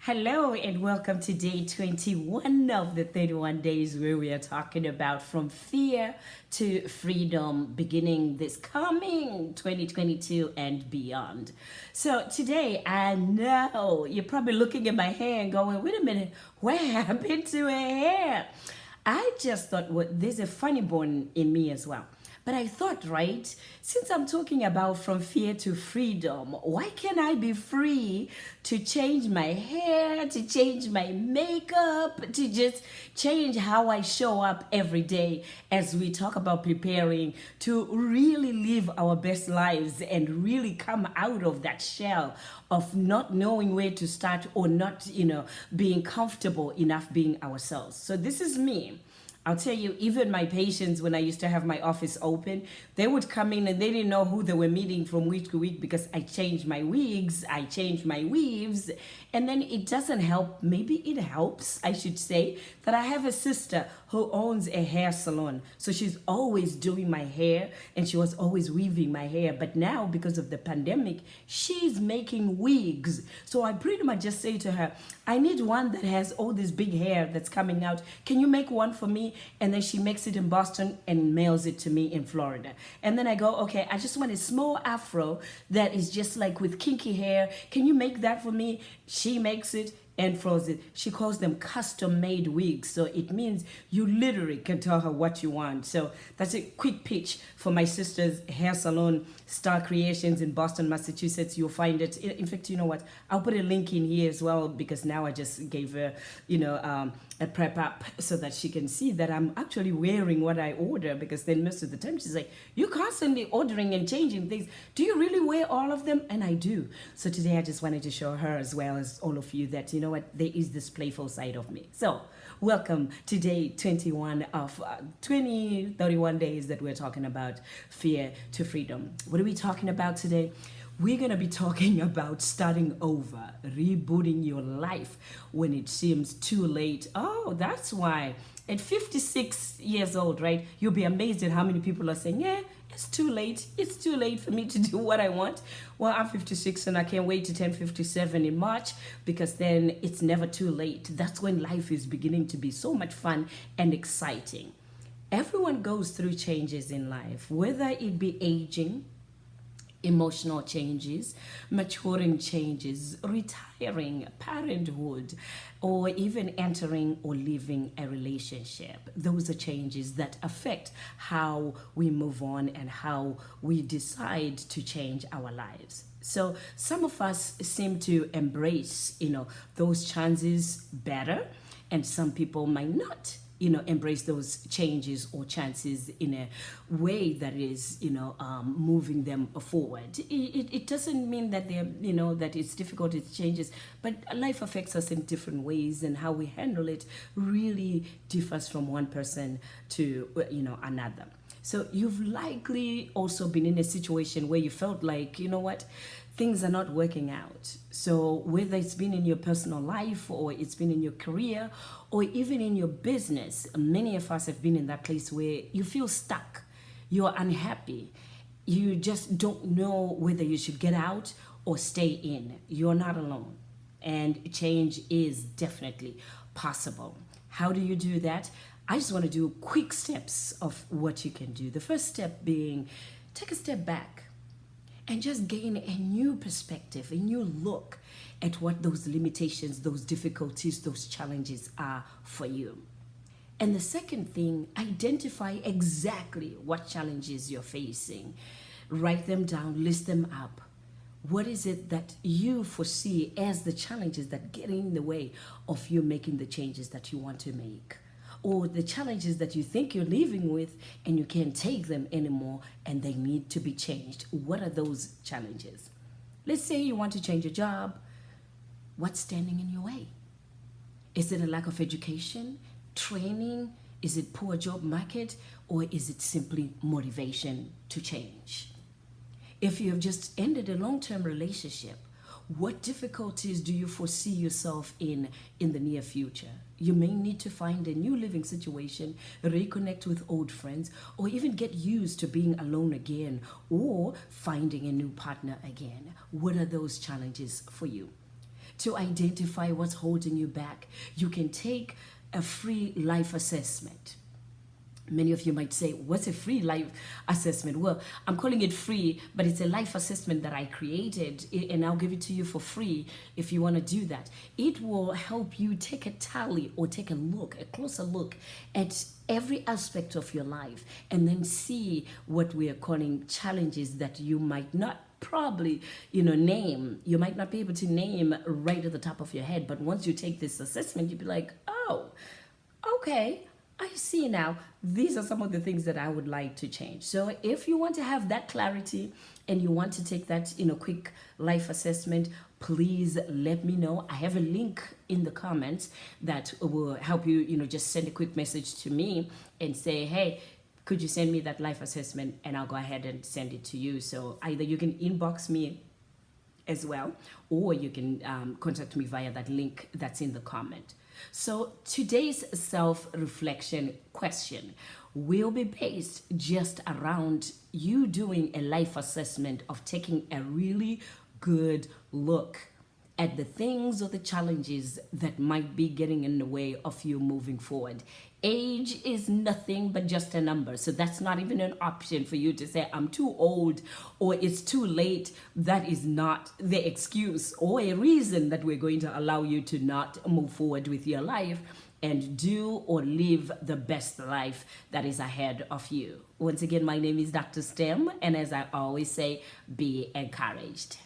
Hello and welcome to day 21 of the 31 days where we are talking about from fear to freedom beginning this coming 2022 and beyond. So today I know you're probably looking at my hair and going, wait a minute, what happened to her hair? I just thought, well, there's a funny bone in me as well. But I thought, right, since I'm talking about from fear to freedom, why can't I be free to change my hair, to change my makeup, to just change how I show up every day as we talk about preparing to really live our best lives and really come out of that shell of not knowing where to start or not, being comfortable enough being ourselves. So this is me. I'll tell you, even my patients, when I used to have my office open, they would come in and they didn't know who they were meeting from week to week because I changed my wigs, I changed my weaves, and then it doesn't help. Maybe it helps, I should say, that I have a sister who owns a hair salon. So she's always doing my hair and she was always weaving my hair. But now, because of the pandemic, she's making wigs. So I pretty much just say to her, I need one that has all this big hair that's coming out. Can you make one for me? And then she makes it in Boston and mails it to me in Florida. And then I go, okay, I just want a small afro that is just like with kinky hair. Can you make that for me? She makes it and froze it. She calls them custom made wigs. So it means you literally can tell her what you want. So that's a quick pitch for my sister's hair salon, Star Creations in Boston, Massachusetts. You'll find it. In fact, you know what? I'll put a link in here as well because now I just gave her, a prep up so that she can see that I'm actually wearing what I order, because then most of the time she's like, you're constantly ordering and changing things. Do you really wear all of them? And I do. So today I just wanted to show her as well as all of you that, you know what, there is this playful side of me. So welcome to day 21 of 31 days that we're talking about fear to freedom. What are we talking about today? We're going to be talking about starting over, rebooting your life when it seems too late. Oh, that's why. At 56 years old, right? You'll be amazed at how many people are saying, yeah, it's too late. It's too late for me to do what I want. Well, I'm 56 and I can't wait to turn 57 in March, because then it's never too late. That's when life is beginning to be so much fun and exciting. Everyone goes through changes in life, whether it be aging, emotional changes, maturing changes, retiring, parenthood, or even entering or leaving a relationship. Those are changes that affect how we move on and how we decide to change our lives. So some of us seem to embrace, those chances better, and some people might not embrace those changes or chances in a way that is, moving them forward. It doesn't mean that they're, that it's difficult, it changes, but life affects us in different ways, and how we handle it really differs from one person to, another. So you've likely also been in a situation where you felt like, you know what, things are not working out. So whether it's been in your personal life or it's been in your career or even in your business, many of us have been in that place where you feel stuck, you're unhappy, you just don't know whether you should get out or stay in. You're not alone, and change is definitely possible. How do you do that? I just want to do quick steps of what you can do. The first step being, take a step back and just gain a new perspective, a new look at what those limitations, those difficulties, those challenges are for you. And the second thing, identify exactly what challenges you're facing. Write them down, list them up. What is it that you foresee as the challenges that get in the way of you making the changes that you want to make? Or the challenges that you think you're living with and you can't take them anymore and they need to be changed. What are those challenges? Let's say you want to change a job. What's standing in your way? Is it a lack of education, training? Is it poor job market? Or is it simply motivation to change? If you have just ended a long-term relationship, what difficulties do you foresee yourself in the near future? You may need to find a new living situation, reconnect with old friends, or even get used to being alone again, or finding a new partner again. What are those challenges for you? to identify what's holding you back, you can take a free life assessment. Many of you might say, what's a free life assessment? Well, I'm calling it free, but it's a life assessment that I created, and I'll give it to you for free if you want to do that. It will help you take a tally or take a closer look at every aspect of your life, and then see what we are calling challenges that you might not probably name. You might not be able to name right at the top of your head, but once you take this assessment, you'll be like, oh, okay, I see now. These are some of the things that I would like to change. So if you want to have that clarity and you want to take that quick life assessment, please let me know. I have a link in the comments that will help you, just send a quick message to me and say, hey, could you send me that life assessment? And I'll go ahead and send it to you. So either you can inbox me as well, or you can contact me via that link that's in the comment. So today's self-reflection question will be based just around you doing a life assessment of taking a really good look at the things or the challenges that might be getting in the way of you moving forward. Age is nothing but just a number. So that's not even an option for you to say, I'm too old or it's too late. That is not the excuse or a reason that we're going to allow you to not move forward with your life and do or live the best life that is ahead of you. Once again, my name is Dr. STEM, and as I always say, be encouraged.